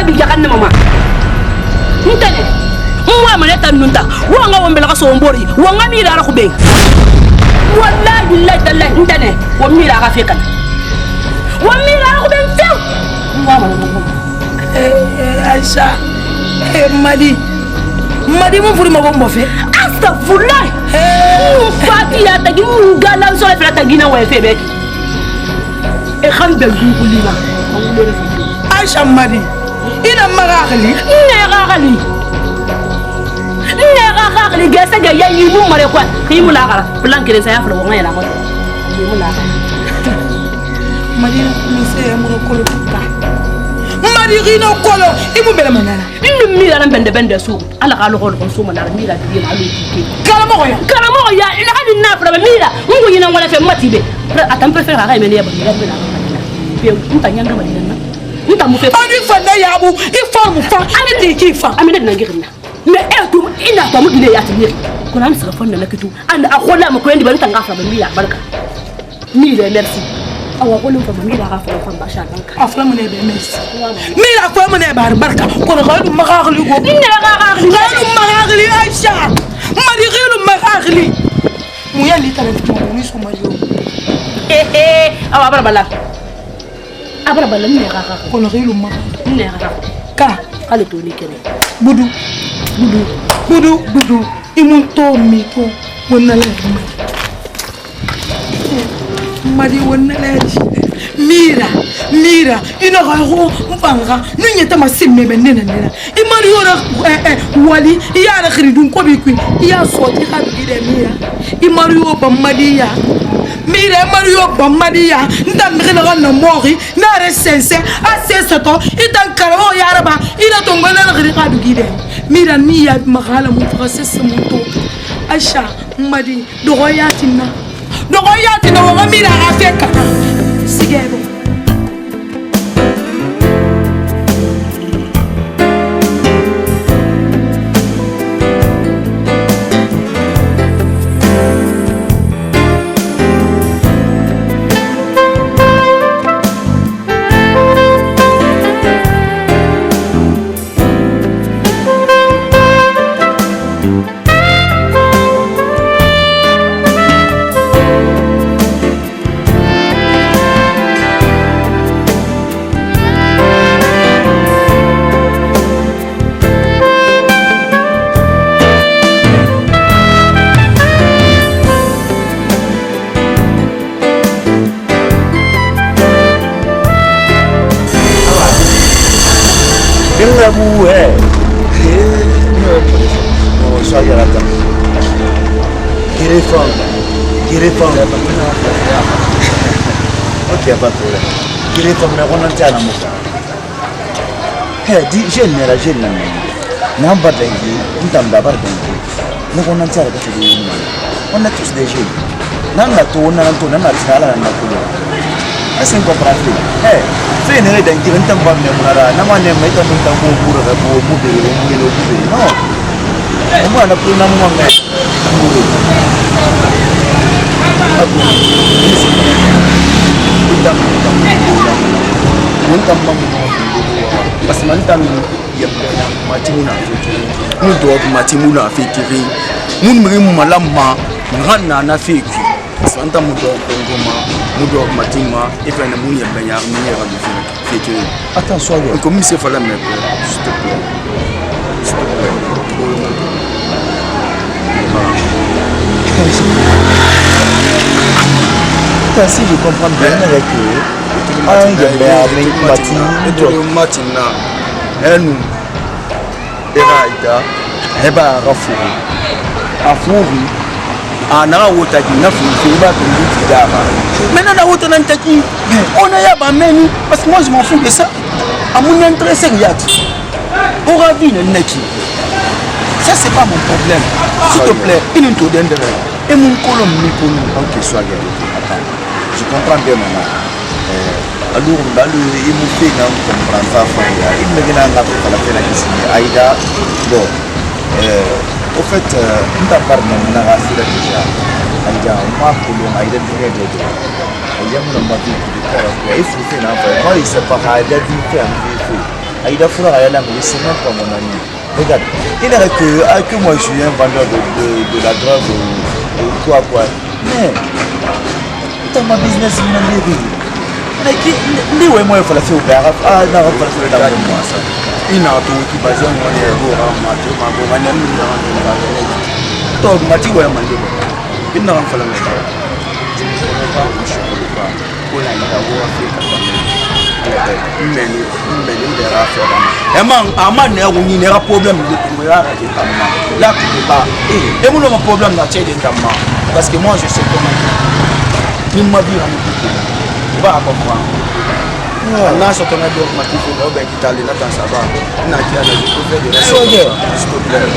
bijakan mama ntene mwa maneta nunta wanga wombela kaso mbori wanga mira ra kubeng wallahi billahi tallahi ntene wa mira ka fekan wa mira ra kubeng tew mwa mama Aisha Madi mo furi mabombo fe astaghfirullah fati ya tagi ngala so fa tagi na wa fe bek e kham be gulima Aisha Madi ina magakhli ne gasa ga yayi bu mare kwa kimu la kala plan kire sa ya fro ngaya la ko kimu la Madi ni se mo ko lo ta Madi rino kolo imu bela manana mira nan bende su ala ka lo ko su manara mira di ma lo ki kalamo ya ila ka dinna fra mira ngu yina wala fe matibe atam prefer ka me ne ya ba mira be nta nyanga ba dinna nta mu fe ani fa na ya bu ifa mu fa ani ti ki fa amina dinna ngirna me etu ina to mu dile ya tinir ko nan sa fonna lakitu and akhola mu ko ndi bari tanga fra mira barka mira merci awa ko lu fa mira ka fa basha banka afla mu ne be merci mira fa mu ne bar barka ko na xalu magakhli go inna magakhli Aisha mari xilu magakhli mu yali tan mo ni so mario awa barbala ne ka ko na xilu ma ne ka ale to ni kene budu imun to mi to wonna le Madi wonna le mira ina ga go mpanga nunyeta masimme benena nena imari yora wali ya ra khridun ko bi kwin ya soti ka bi de mira imari yo bamadiya mira imari yo bamadiya ndam mi na na mori na re sense asese to itan karo ya raba ina to ngona na khri ka bi de mira mi ya magala mu process mu to Aisha Madi dogoyatina wa mira afeka sigebo Ok, pas de problème. Il est comme on a dit à la mouche. Dis, j'ai une rage, j'ai une amie. N'a pas d'envie, on t'a d'abord d'envie. Nous on a dit à la télé. On a tous des jeunes. N'a pas tout, on a tout, on a tout à la couleur. Est-ce qu'on comprend? Fais une règle d'envie, on t'a pas mis mon ara. N'a pas mis mon temps pour bouger. Non. On va la prendre un moment. Parce que maintenant, il y a Matimuna a fait TV. Nous malama, Rana na fait. Santa Mudo, Mudo Matima, et puis un mouille à Bayard, fait TV. Attention, comme il s'est fallu mettre, s'il te plaît. S'il te plaît. Si je comprends bien avec eux, Matina, elle nous elle va à Fouri, à Narawota qui n'a pas de maintenant, on a pas menu, parce que moi je m'en fous de ça. À mon intérêt, c'est rien. Pour la vie, ça, c'est pas mon problème. S'il te plaît, il nous donne de l'air. Et mon colonne, ok, soit je comprends bien maintenant. Alors, il me fait comprendre ça. Il me vient à la peine ici. Aïda, bon, au fait, nous avons parlé de la race déjà. Aïda, on m'a appelé Aïda de Aïda. Aïda, on m'a dit que il faut faire un peu. Moi, il ne sait pas Aïda de faire un peu. Aïda Foula Rayala, mais c'est même pas mon ami. Regarde, il n'est que moi je suis un vendeur de la drogue ou quoi. Mais, dans ma business, il m'a dit. Mais qui moi il faut la faire au père. Ah non, il faut la faire dans moi ça. Il n'a tout qui passe en mon héros, ma nana, donc, Mati, ouais, ma gueule. Il n'a pas la mettre. Je ne connais pas, je ne connais pas. Pour la problème là tu peux pas et mon problème là tu es parce que moi je sais comment il m'a dit on va comprendre là sur ton avion ma fille là ben qui t'a allé là dans ça va n'a qui a la découverte de la s'il te plaît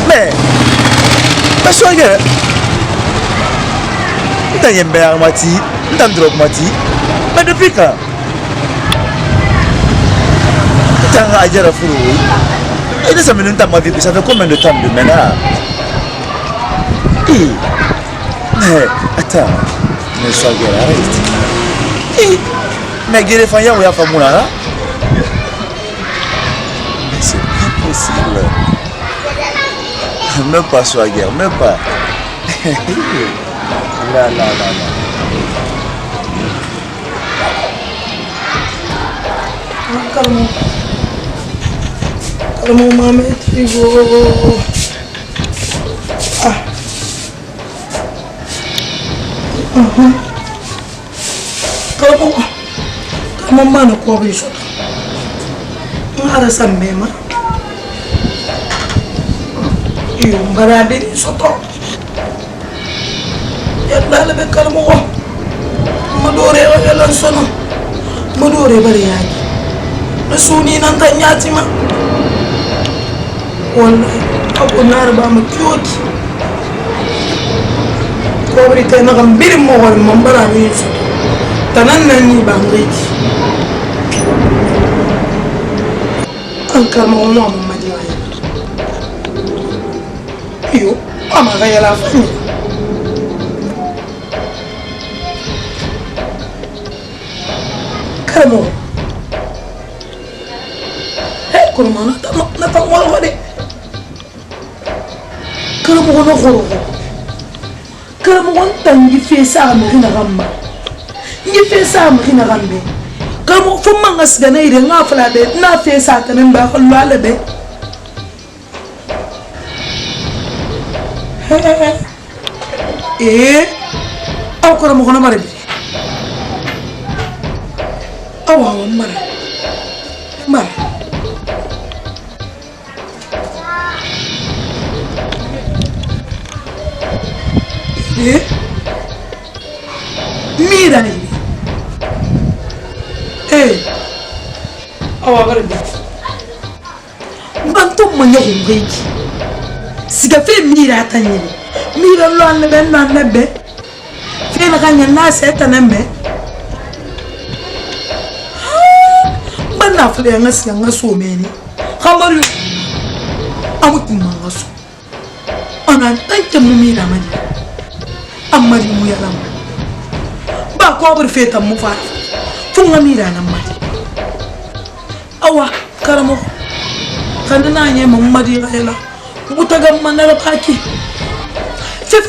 mais parce que t'as un bien mati, t'as un drop mati, mais depuis quand t'as un agent à fourrer, et ça me donne ta ma vie, ça fait combien de temps de maintenant? Mais attends, mais ça arrête. Mais guérir Faya ou Yafa Moula, mais c'est pas possible. Même pas sur la guerre, même pas. Là. Calme, maman, tu go. Calme, maman, quoi, oui, ça. On a ça même. Iyo barade ni soto yalla la be kalmo madore wala sono madore bare yaji rasuni nan tan yati ma wallahi abu nar ba ma kyoti ko bari tay na gam bir mo wal mambara mi soto tanan nan ni bangiti an kalmo no ma yo ama gaya la famille karamo kurma na ta wala de karamo no khoro karamo on tangi fe sa mo hina gamba ngi fe sa mo hina gambe karamo fo manga sigana ire ngafala be na fe sa tanen ba ko lale be aw kora mo kono mare bi awa mare mira ni awa mare bi bantu mo nyogo ngeji siga fe mira tanyele mira lo an be nan nebe fe na kanya na seta nembe bana fle ngasi ngaso meni khamari amutu mangaso ana tanke mira mani amari mu yalam ba ko bur fe tam mu fa funga mira na mari awa karamo kanana nye mamadi gayla mutagam manala paki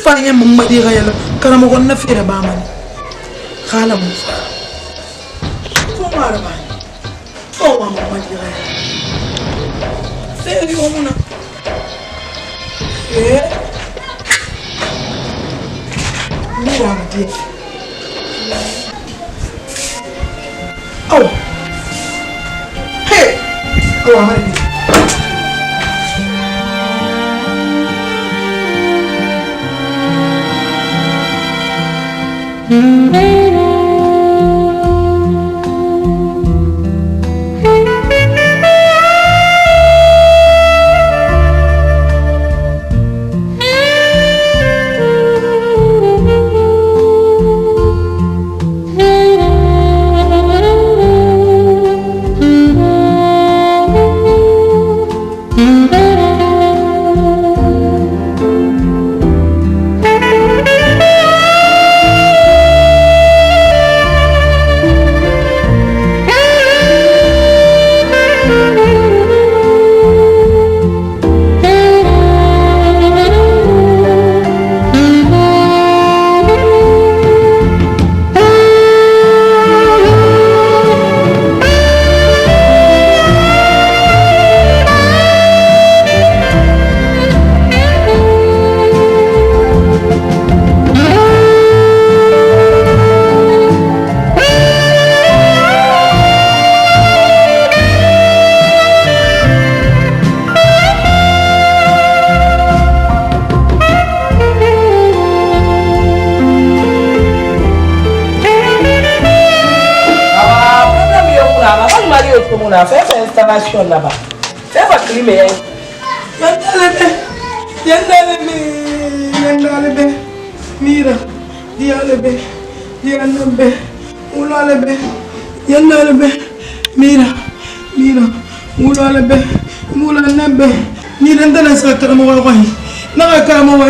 fanye mamadi gayala karamo gonna fere ba mani khala mu ko mara ba o wa mamadi gayala fere yomuna mira mati oh hey oh mari on a fait installation là-bas. C'est pas climé. Yandalebe. Mira. Dialebe. Dialebe. Ulalebe. Yandalebe. Mira. Ulalebe. Mulanebe. Mira ndana sakara mo wa yi. Na ka mo wa.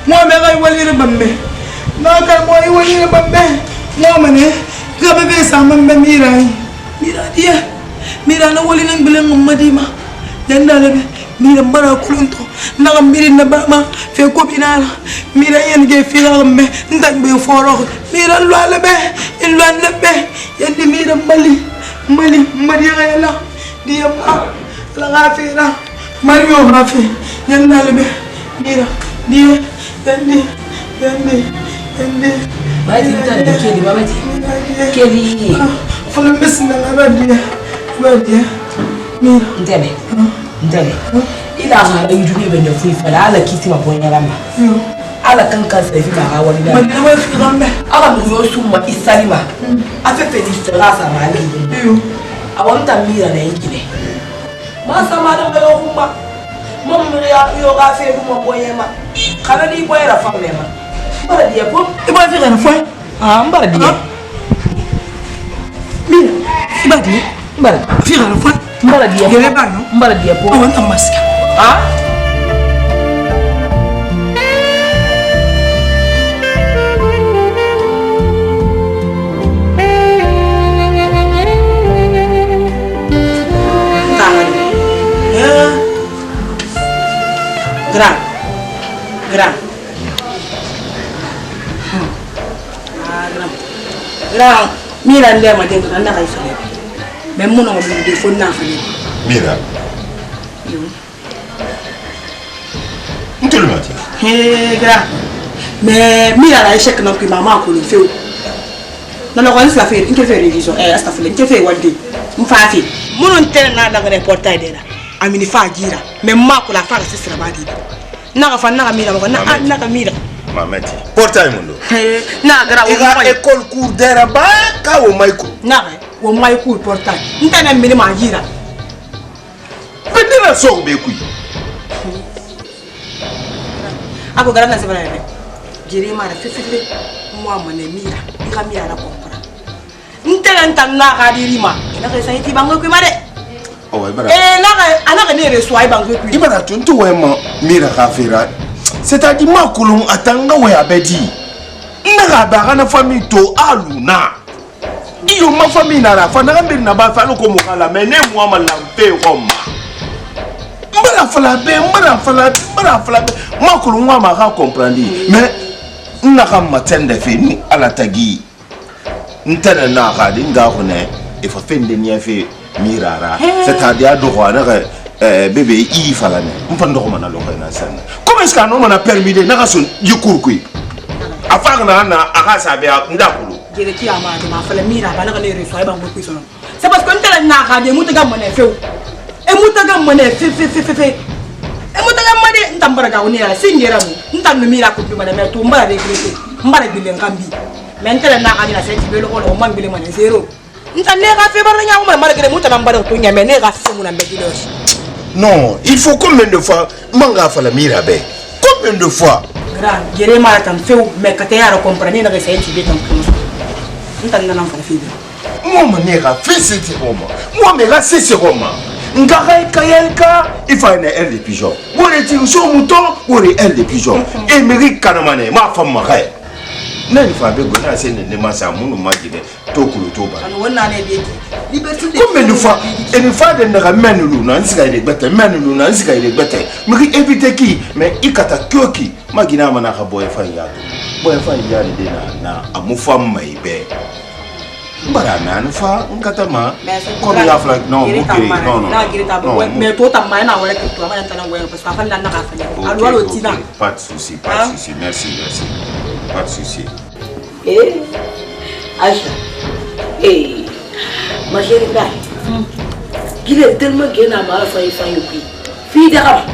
Mo me ga wali re bambe. Na ka mo yi wali re bambe. Mo mane ga be sa mambe mira. Mira dia. Mira na wali nan bilen madima. Yandalebe. Mira mara kulunto. Na mbiri na bama fe ko binala. Mira yen ge fi rambe. Ndak be foro. Mira lwalebe. Lwalebe. Yandi mira mali yala. Dia ma la gafira. Mario Rafi, Yandalebe, Mira, Dia, Yandi. Vai tentar de Kelly, vai Kelly. Fala mesmo na Badia, Mira. Entende? Ila ha da yuju be da fui fala ala kiti ma bonya lama. Ala kan ka sai fika ha wani da. Man da wai fi gambe. Ala mu yo su ma isalima. Afe pe di tsara sa ma ni. Awon ta Mira na yingine. Masa madam da yo kuma mom ya yo ga fe bu mo boye ma kana ni boye ra fam ma mbara dia pop Iba fi kana foi mbara dia Mira iba di mbara fi kana foi mbara dia gele ba no mbara dia pop awon ta maska Grand. Mira ndé ma dégg na kay fane. Mais mëno mo dé fo na fane. Mira. Ntolu mati. Grand. Mais Mira la échec non ki maman ko le feu. Na la ko la faire, inte faire révision. Astafurlah, inte faire wadi. Mfafi. Mëno nté na da reportage dé la. Amini fa gira. Mais ma ko la fa ce sera ba di. Na fa na Mira ko na ka Mira. Mameti. Portail mundo. Na gra o école cour d'era ba ka o maiko. Na o maiko portail. Ntana mini ma gira. Peut-être so be ku. Ako gara na sebana ne. Jiri ma na fififi mo amane Mira. Ika Mira na kompara. Ntana ntanna ka dirima. Ina ka sai ti bango ku ma de. Oh ibara. Ana ka ne reso ai bango ku. Ibara tuntu wema Mira ka fera. C'est-à-dire ma kolon atanga we abedi. Ndaga ba na famille to aluna. Iyo ma famille na ra fa na mbiri na ba fa no ko mukala mene mu amala mpe roma. Mbara fala be ma kolon wa ma ka comprendre. Mais ndaka matende fe ni ala tagi. Ntana na ga dinga hone e fa fende ni afi mirara. C'est-à-dire do na bébé il fallait me ko mana lo na sana comment est-ce qu'on m'a permis de na son yikurkui afaka na aka sabe ndakulu jere ki ama de ma fala Mira ba na ka ne reso ai bango ku sono c'est parce que ntana na ka de mutaga mone feu e mutaga mone fe e mutaga mone ntambara ga woni ala singera mu ntanno Mira ko bi mane me to mbara de krete mbara bi len kambi mais ntana na ka dina se ti belo ko o man bi le mane zero ntanne ka fe bar nya mo mara gele mutana mbara to nya me ne ka fe mu na be dilos. Non, il faut combien de fois manga fala Mira be combien de fois grand jere ma tam feu mais ka te yara comprendre na ka se ti be tam ko ntanna na fala fi moi manera fils c'est Roma moi me la c'est Roma ngara kayelka il faut une aile de pigeon vous les tirez sur mouton ou les ailes de pigeon Émeric Kanamane ma femme marais nani fa be gona se ne ma sa munu majide to kulu to ba wonna ne be liberté combien de fois et une fois de ne ramène nous nan sika ile gbete mène nous nan sika ile gbete mi éviter qui mais ikata kyoki magina mana ka boy fa ya de na amufa mai be mbara na nfa nkata ma comme la flag non non mais toi ta maina wala que toi maina tana wala parce que fa na ka fa allo tina pas de souci merci pas de souci Acha ma chérie là il est tellement que na ma fa yuki fi de ka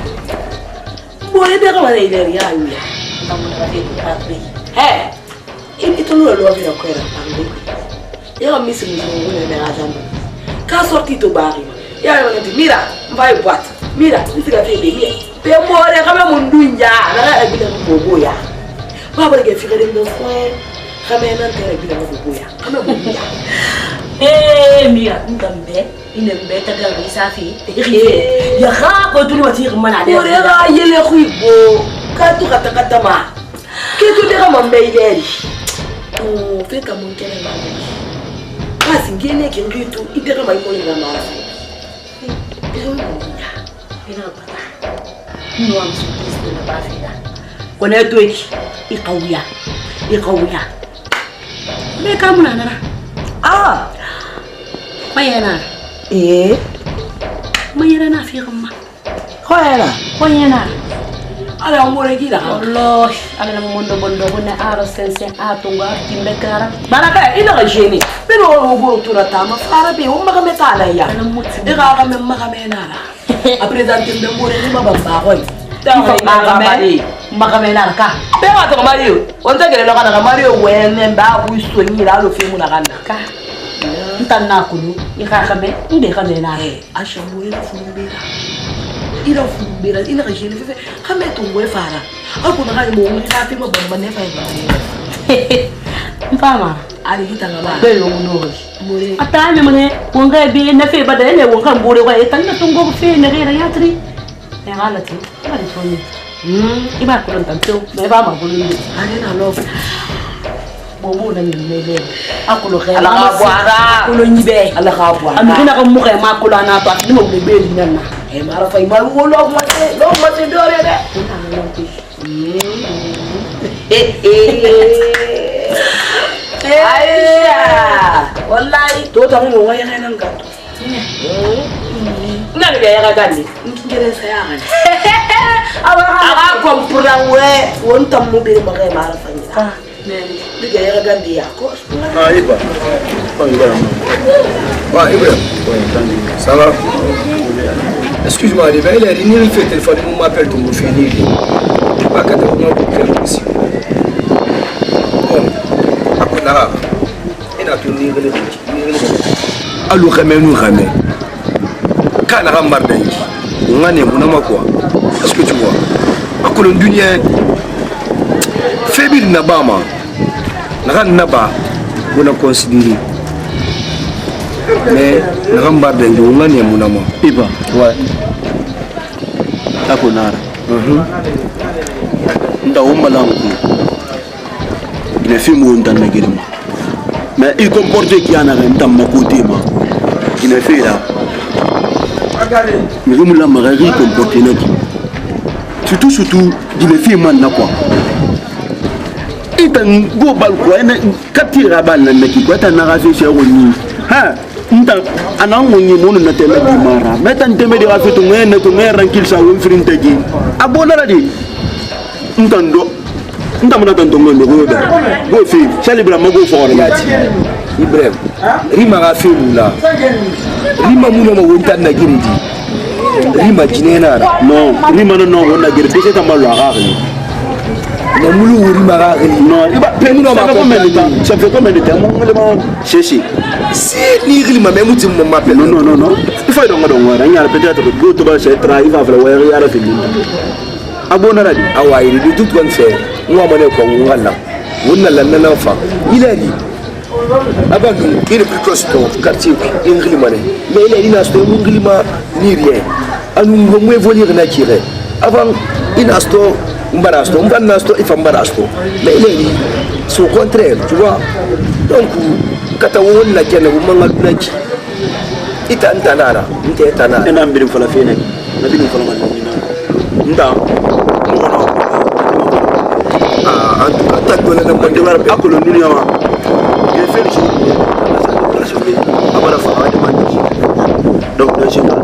boye de ka wala ile ya yu ya ndamuna ba de ka pri it lo vi ko era ya mi se mi ngone na ajando Quand sorti to bari. Ya yo dit mira, va y boîte. Mira, tu fais fait des mien. Pe mo le kama mundunya, na ga bila bobo ya. Ba ba ke fika dem do frère. Kama nan tere bila bobo ya. Kama mundunya. Mira, ndambe, inembe ta ga isafi. Ya ga ko tuli wati mana de. Ko re ga yele khibo. Ka tu kata ma. Ke tu de ga mambe ile. Oh, fait comme on kene ma. Pas ngene ke ngitu itera mai ko le mara. Ina pata. No am surprise de la bafida. Kone to iki ikawuya. Me kamuna nana. Ah. Mayana. Mayana na fi rumma. Koyana. Ala mo re gida. Allah, ala mondo kuna aro sense atunga timbe kara. Baraka ina ga jeni. Pero o go tura tama fara be o maga metala ya. E ga me maga menala. A presenter de mo re ni baba ba koy. Maga menala ka. Be ma to Mario. On ta gele lo kana Mario wene ba bu so ni la lo fe mu na kana. Ka. Ntanna kunu ikakame inde kame na. Asha mo re fumbira. Ila fumbira ina ga jeni fe kame to we fara. Aku na ga mo ni ka fi mo ba ne fa ba. Mfama. Ali hitanga ba. Be lo no. More. Atame mane wonga bi na fe bada ne wonga mbure kwa etanna tungo fe ne re ya tri. Ya halati. Bari toni. Iba ko tanto, me ba ma bulu. Ali na lo. Bobo na mele. Akulo khe. Ala ka bwara. Akulo nyibe. Ala ka bwara. Amkina ko mo khe ma akulo na to atini mo bebe ni nana. E mara fa ima wo lo ma te dore de. Aisha. Wallahi to ta mo waya nan ga. Na ga ya ga gani. Ngire sa ya gani. Aga kompura we won tam mo be ma ga mara fa ni. Ah, ne. Diga ya ga gandi ya ko. Ah, Iba. Iba. Ça va? Excuse-moi, il fait téléphone, il m'appelle tout le monde. Pas qu'à te ici. Bon, après l'arabe, il a tourné les allo nous ramène. Quand on a marre on a mon quoi. Est-ce que tu vois? À Colon Dunia, Fébile Nabama, Naba, on a considéré. Mais le rambar de Ngani mon amour. Iba. Ouais. Takonara. Nda umbalangu. Il est film où on t'a négéré. Mais il comporte qui en a un temps ma côté ma. Il est fait là. Mais comme la marie comporte n'est surtout il est fait maintenant quoi. Il t'a go bal quoi. Capture la balle mais qui quoi t'as narré chez Roni. Hein? Nta anangonye mono na tele di mara meta nteme de afeto ngene to ngera rankil sa won frinte gi abona la di ntando ntamuna tanto ngene go fi celebra mago fore yati Ibrahim rima ga fi mula rima muna ma wonta na giridi rima jinena non rima no wona giridi c'est ta malo agari na mulu rima ga non iba pemuno ma ko melita ça fait combien de temps mon élément chercher si ni rima même tu m'appelles non il faut donc il y a peut-être que tu vas se traiter il va falloir y aller finir abona la di awa il dit tout qu'on fait moi mané ko ngala wonna la nana fa il a dit avant il est plus costaud quartier il rima mais il a dit na sto ngilima ni rien anu ngomwe volir na kire avant il a sto mbarasto mbanasto il fa mbarasto mais il a dit c'est au contraire tu vois donc kata wonna kene ko mangal naki ita antanara inte tanara ina mbirin fala fene na bin fala man nda anta dole na mande war be akolo dunia ma il fait le jour abara fa hadi man donc dans ce cas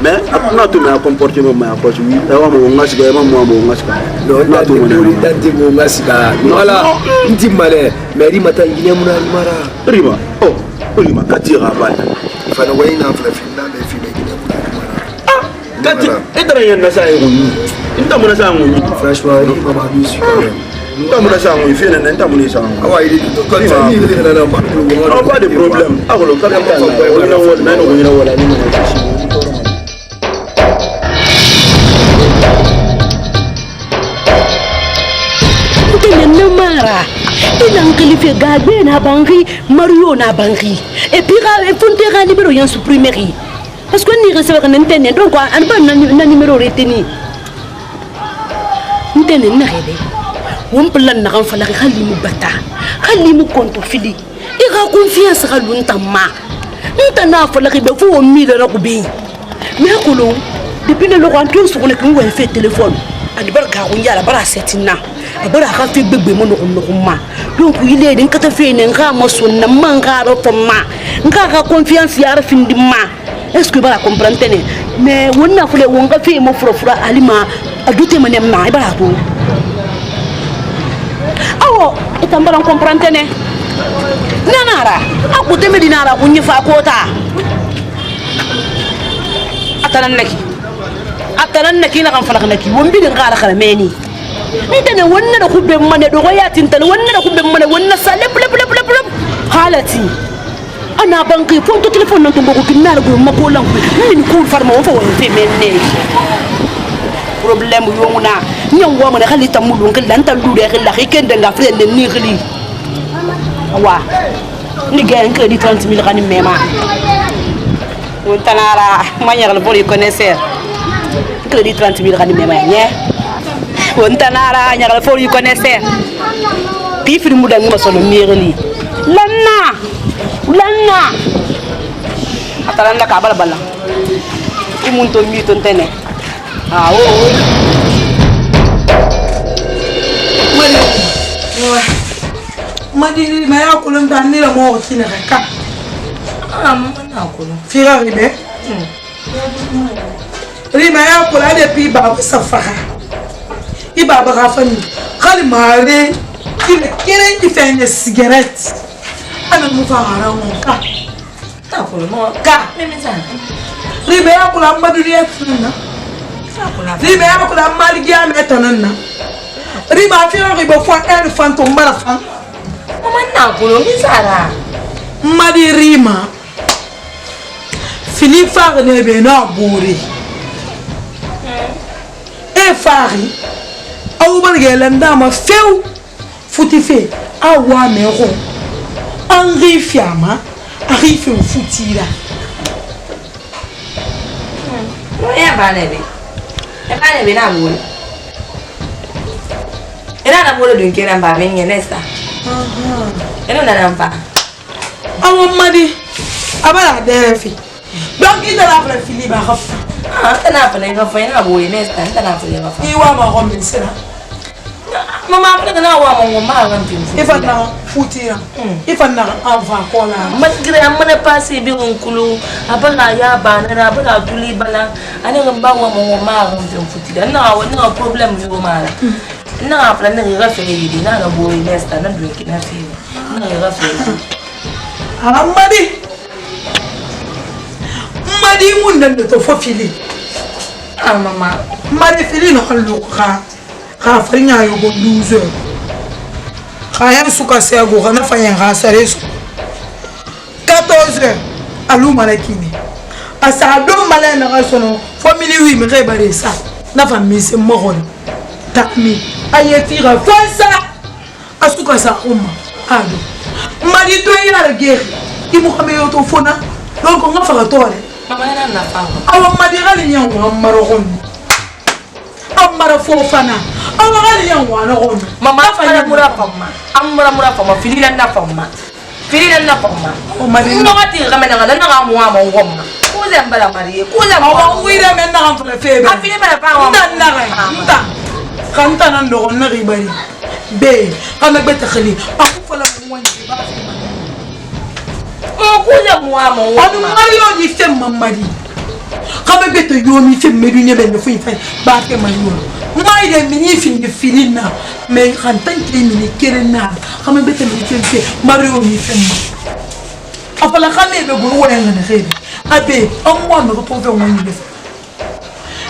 mais apna to me comportement ma approche oui dawa mo ngasi ga mo ngasi no na to mo danti mo ngasi ga wala ndi male mais ri mata ngine mo na mara rima oh rima katira bana fa no wayna fa fi na be fi be ngine mo na mara kati edra yan na sai Ntamuna sangu. Franchement, il m'a pas vu. Ntamuna sangu, il fait un ntamuna sangu. Ah ouais, il est tout comme ça. Il est là. Pas de problème. Ah, le capitaine. Namara ilang kalife gabe na bangi Mario na bangi et puis fonte ga numéro yan supprimer parce que ni recevoir un internet donc an ba na numéro reteni internet na rede won plan na kan fala khali mu bata khali mu konto fili e ga confiance ga lunta ma nta na fala ke be fo mi le ko be mi akolo depuis le roi tout sur le kin fait téléphone ani barka ko yala bara setina abara ka fi bebe mo no ma donc il est din kata fe ne nga mo so na manga ro ma nga ka confiance yara fin di ma est-ce que bara comprendre ne mais wonna fule wonga fe mo fura alima adute manem na bara to awo itambara comprendre ne nanara akute medinara kunyi fa kota atanan naki na kan falak naki wombi din gara kala meni ndene wonna da kubbe mane do goyatin tan wonna da kubbe mane wonna sale plep halati ana banki fonto telephone nan to mbogo kinna go makolan ko min ko farma won fa won fe menne problème yo muna nyam wo mane khali tamulun kan lan tan dude khilla khikende nga frende ni khili wa ni gain crédit 30 000 kan mema on tanara manière le boli connaisseur crédit 30 000 kan mema nye on tanara nyagal for you connaisseur pi fi mu dang ma solo mireli lanna atalanda ka bala imuntu mi ton tene ah oh madi ma ya kulun dan ni la mo kina ka na kulun fira ribe rima ya kula de pi ba safara ibaba rafani khali mare kire ifanye cigarette ana mufahara monka ta kulun mo ka mimi sana rima ya kula maduriya tunna rima ya kula maligia metanana rima fira ribe fo un fantôme marafa mama na kulun misara madi rima fini far ne be na buri e fari awu bargela ndama few futi fe awa mero Henri Fiama arrive au futira ya banebe na buri ina na buri dun kiran ba ben nesta ina na mpa awu madi abala defi donc il a la fili ba khaf tana fa na fa ina buri nesta tana fa ya fa iwa ma ko min sira mama fa na wa mo ma ran tin ifa na futira ifa na enfa ko la malgré amana passé bi on kulu abana ya bana na abana duli bala ana ngamba wa mo ma ran tin futira na wa na problem yo mala na fa na ga fa yi na na buri nesta na dun kina fi na ga fa madi mun nan to fofili mama madi fili no hallu ka fanya yo go 12 heures kaya suka se go kana fanya ga sare 14 heures alu malakini asa do malena ga sono family wi mi rebare sa na famille se mohon takmi ayetira fansa asuka sa umma ado madi to ya guerre imu kame to fona donc on va faire tole mama na fa awa madira ni yan wa marogon amara fofana awa gali yan wa na gon mama fa na mura fama fili na fama o mari no ngati ga mena na ga mu ama ngoma kuze mbala mari kuze awa wira men na ga fa febe afile bala pa wa na ga kanta nan do na ribari be kana beta khali aku fala mu wani ba kuze mu ama ngoma adu mario ni fem mamadi kama beta yomi fem medunye ben fo ifa ba ke mario mai de mini fin de filina mais kan tan ke mini kerena kama beta ni fem fe mario ni fem afala khale be buru wala ngana khebe abe amwa me ko fe woni be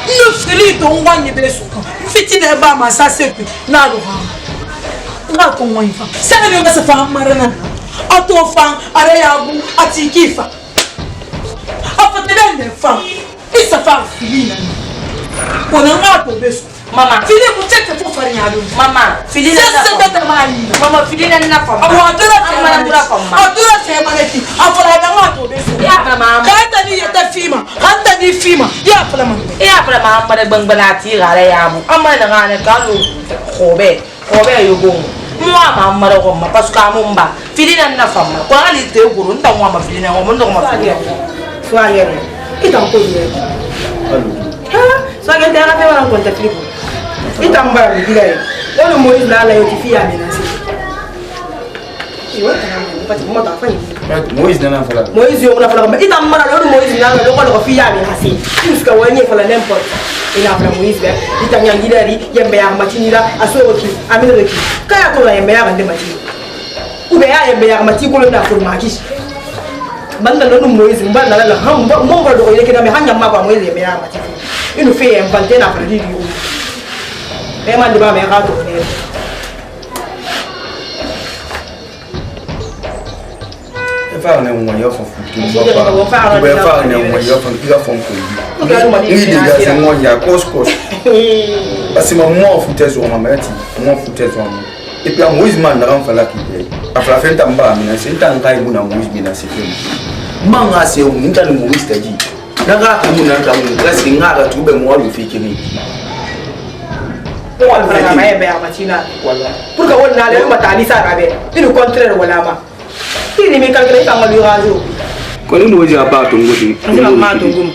no filito ngwanye beso fiti na ba ma sa sepe na lo ha nga ko ngwanye fa sa ne ba sa fa marana auto fa are ya bu atikifa afatele ne fa isa fa filina kona nga to beso mama fili mutete fo farinya do mama fili na mama fili na fa mama adura se mara dura fa mama adura se mara ti afala na nga to beso ya mama kata ni yata fima hanta ni fima ya afala mama mara bangbana ti gara ya mu amma na ga ne kalu khobe yugo mwa mama ro ma parce que amumba fili na fa mama ko ali te guru nta mwa fili na mo ndo ma fili fo ayere ita ko ye ha so ga dara fe wala ko ta fili itamba ngile lolo Moïse la yotifia menasi iwa kana mpati mama tafanya Moïse nana fala Moïse yo na fala itamba lolo Moïse na lolo fia menasi tuska wanye fala n'importe ina fala Moïse be itanyangile ri yembe ya matinira asoki amineki kaya to yembe ya ngande matini ube ya yembe ya matini ko na forma kishi banda lolo Moïse mbanda la hamba mongo do yeke na me hanya mako Moïse yembe ya matini inu fe mbante na fala di Memang di bawah merah tu ni. Efara ne mwa yo fon futu. Ba efara ne mwa yo fon futu. Ni de ga se mwa ya kos. Parce que moi futu zo ma meti, moi futu zo ma. Et puis Moïse man na ran fala ki. Afla fe tamba mi na se tanga ibu na Moïse bi na se fe. Manga se o nta ni Moïse taji. Daga ka mu na ka mu, kasi ngara tu be mo lu fikiri. Wala na may be amatina wala pour que wala le matali sa rabe il contraire wala ma ini me calculer ka ngalu rajo ko ni Moïse apa to ngoti ma to ngum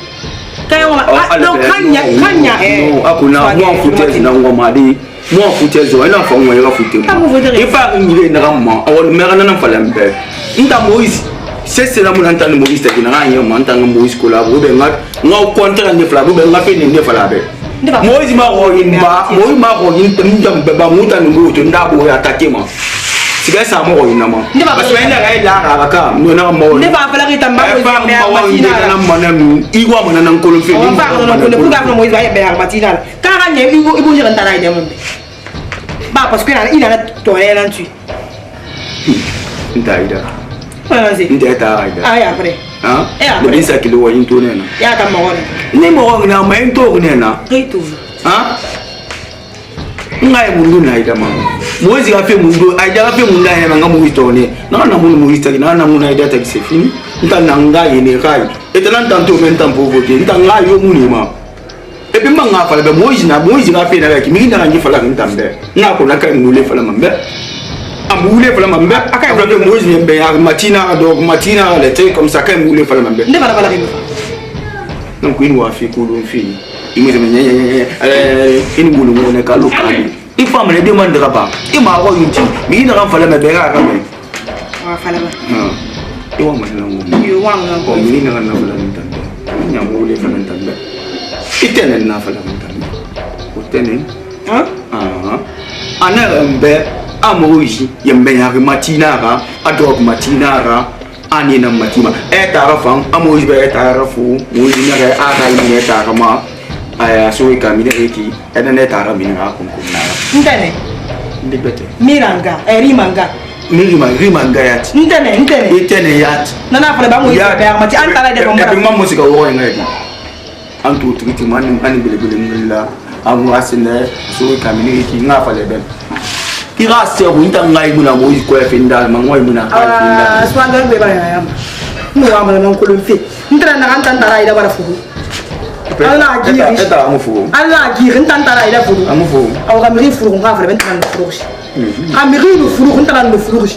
kay wala do kanya akuna mo futez na ngoma di mo futez o ina fa ngwa ya futez ifa ngire na gamma awol mera na falambe inta Moïse c'est la mon entendre Moïse ta kina nganya mo entendre Moïse ko la bo be ngaw contraire ni fla bo be ngafe ni ne fala be Moïse ma royin ndam beba muta nguto ndabo ya takema siga sa mo royin nama parce que ina ga ila ga ka no na mo ne ba fala kita mba Moïse na manam igwa mo na nkolo fe ni ba no ko pour ga Moïse ba be matinal ka ga ne ibu je ntara ide mo ba parce que il a tourné là-dessus ndaida vas-y ndeta aida ah après hein le bisa kilo wa into nena ya ka mo ni mo na ma into nena kaito hein ngai mundu na ida mama Moïse ga fe mundu aida ga fe mundu na nga Moïse tone na Moïse ta na muna aida ta se fini nta na ngai ne kai etana tanto men tampo voke nta ngai yo muni ma e bi manga fala be Moïse ga fe na ga ki mi na ngi fala ntambe na ko na kai ngule fala mambe amboulé pour la mambe aka problème Moïse yembe ya matina donc matina les trucs comme ça quand amboulé pour la mambe ne bala donc une wa fi ko don fi imo me in bulu ngone ka lokali il faut me demander ba ima ko yunti mi na ran fala me be ga me wa fala ba e wa ma na ngom yo wa na ko mi na na fala ntande nya ngule fala ntande itene na fala ntande o tene ana mbe Moïse yembe ya matina ra adok matina ra ani na matima etara fang Moïse be etara fu Moïse na ga aka ni etara ma aya so ka mi reki eda ne etara mi na ko na ndene ndibete miranga rimanga yat ndene yat nana fala ba Moïse be mati antara de ko mara e mammo sika wo ngadi antu triti man ani bele ngilla amu asine so ka mi reki na fala be ira se ko inta ngai muna Moïse ko fenda mangoi muna ka fenda swanga be ba ya no wa ma nan ko lumfi ndra na kan tantara ida bara fugu ala giri eta amu fugu ala giri tantara ida fugu amu fugu aw gamri fugu nga fa ben tan fugu amiri no fugu tantara no fugu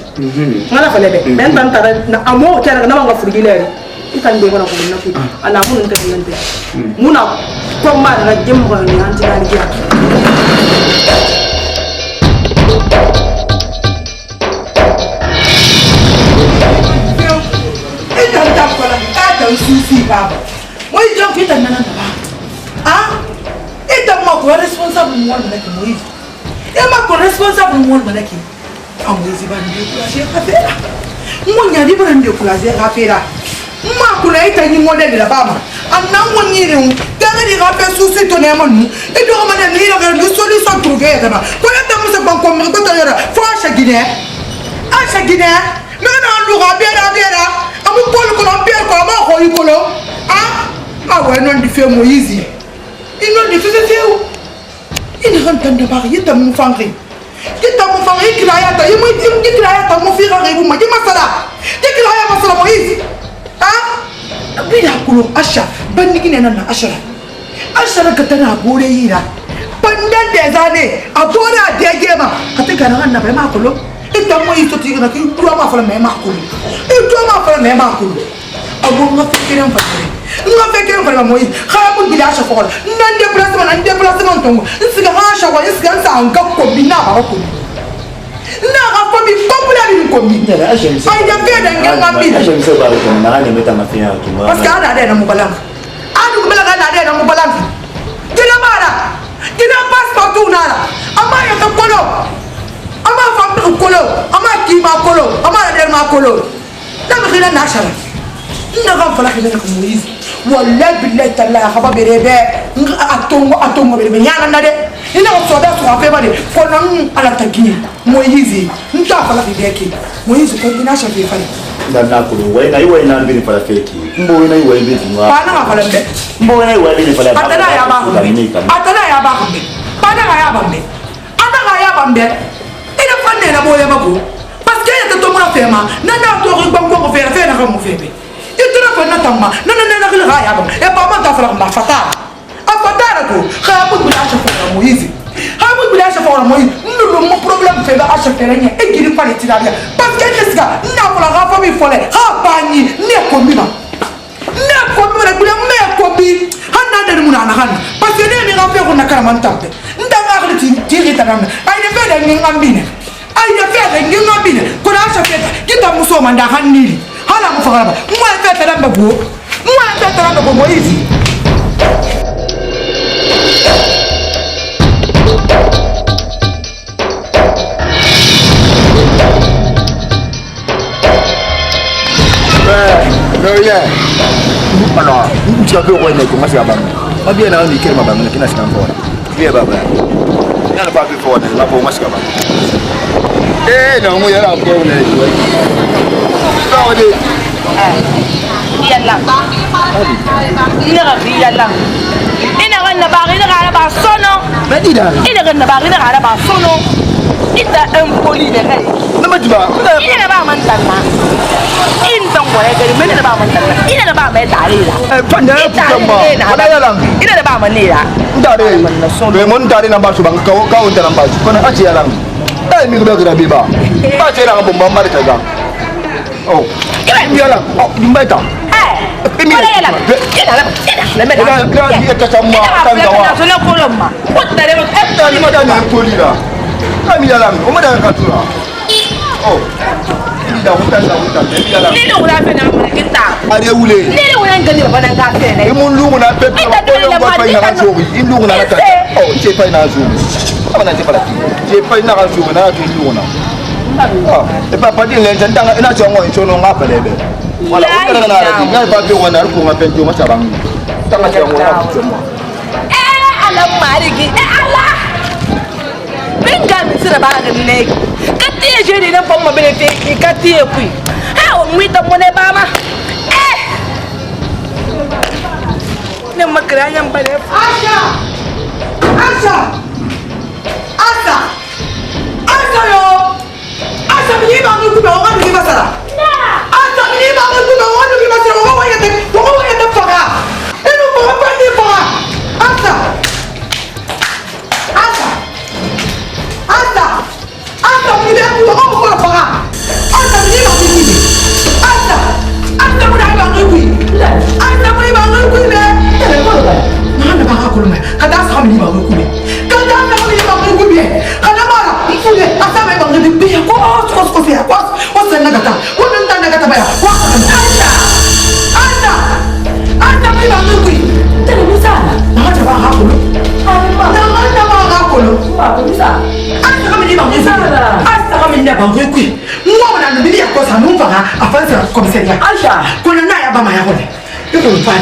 ngala fa lebe ben tantara na amo kera na manga fugu leri ikan be bara ko na fugu ana mun ka nante muna ko ma na jemmo ni antina ni ya Susi baba. Moi je fais ta nana baba. Ah? Et ta ma ko responsable moi na ki Moïse. Et ma ko responsable moi na ki. Ah Moïse ba ndi ko la faire. Mo nya di ba ndi ko la faire. Ma ko na ita ni modèle la baba. anango nyiri tanga di rape susi to ne manu e do ma ne ni la solution trouver dama ko la tamu se ban ko mi ko to yara fo acha Guinée me na lu ga biera amu pol ko na biera ko ma ko yikolo ah ouais non di fe Moïse ino di fe feu ina kan tanda ba yita mu fangri kita mu fangri kirayata yimu kirayata mu fi ga bu ma di masala di kiraya masala Moïse bila kulo Asha bandiki ne nan Ashara ka tana bore yira pandan da zane a bore a dege ma ka ta kana nan ba ma kulo ita mo yi to ti na ki duwa ma fala me ma kulo abu nga fikiran fa mo yi kha bu bila Asha ko nan déplacement tongo isiga Asha wa isiga sa an ka ko bina ba ko na ga ko bi popular ni ko bi ay da fe da ngam bi parce que ana da na mubalanga na da na mubalanga kila mara kila passport unala ama ya to kolo ama famille kolo ama ki ma kolo ama da ma kolo da mi khina na shara ina ga fala khina ko Moïse wallahi billahi ta'ala khaba berebe atongo berebe nyana na de ina ko soda so afa ba de ko nan ala tagini Moïse nta fala bideki Moïse ko ina shafi fale na ko wai na bi fala feki mbo na wai bi ma pana ga fala be mbo na wai bi fala atana ya ba ina fanne na boye mako parce que ya to mo na fema na to ri gbangbo ko fe na mo febe itira fa na tamma na ga ya ba e ba ma ta fala ma fata afatara ko kha bu bila shafa Moïse hamu bila shafa Moïse ndu mo problème fe ba Asha ferenya e giri fa le tiraria parce que nesga na fala ga fa mi fole ha bani ne ko mi na bila me ko bi hanna da mu na hanna parce que ne mi ga fe ko na karaman tampe nda ga ga ti ta na ai ne fe da ni ngambine ko na Asha fe kita muso manda hannili hala mu fara ba mo fe ta da go Moïse alors tu as que ouais mais comment ça va pas bien là on dit que ma banque qui n'a pas encore bien baba il n'a pas fait fort là pour moi ça va non moi il y a là pour on est ça on dit yalla ina ganna ba sono ina ganna ba sono ita empoli ne kai nama juba ina ba man tanna in tan goye gari men ba man tanna ina ba mai tare la panda kuma wala yala ina ba man ne la ndare be mon tare na ba su ban ka o tara ba su kana aci yala dai mi ga ga biba ba ce la bomba mari ta ga oh yala dimbaita ina la me da ina ka tamma kan da wa so na kolomma wata le mo ni ma da na polira kami yala o ma da ka tura oh da wuta ni no wala fe na mo kita are wule ni wala ngani ba na ka fe ne mun lungu na pe ko yo ko fa na zo in lungu na ta oh je fa na zo ama na je fa je fa na ka zo na to lungu na ah e pa pa di le janda ina cho ngo cho no ngapa lebe wala o kana na ra di ba pe wona ko ma pe jo ma sabang tanga cho ngo na cho mo ala marigi ala minga misira ba ga ne katiye je ni na pomma bele te katiye kui ha o muita mone ba ma ne makra nyam bale Asha yo Asha mi ba ngi ku ba wa ngi basara Asha mi ba ngi ku ba wa ngi basara wa ya te fara eno ko ba ni fara Asha mi ba ku ba wa fara Asha mi ba ngi ku Asha mu da ba ngi ku Asha mu ba ngi ku le mana ba ko me kada sa mi ba ngi ku le kada sa mi ba ngi ku le kada mara mfule asa me ba ngi ku ko fi ko wasa nagata wannan ta nagata baya wa Asha mi ba ngi ku tele musa na ta ba ha ko na ba ha ko ba ko musa Asha kami ba ngi Asha kami na ba ngi ku mo na ni ya ko sa no fa afansa komisaria Asha ko na ya ba ma ya ko le ko fa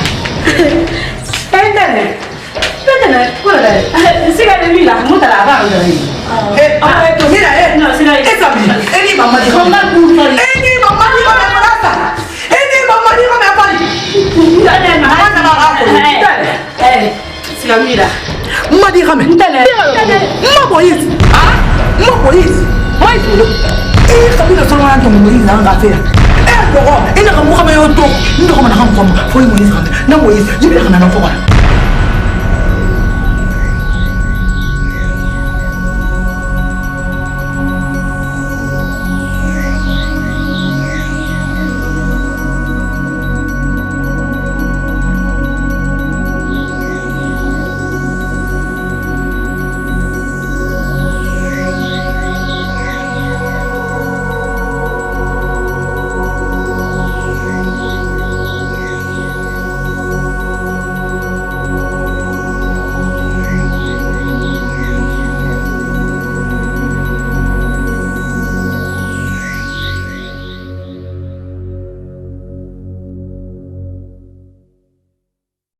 Moïse,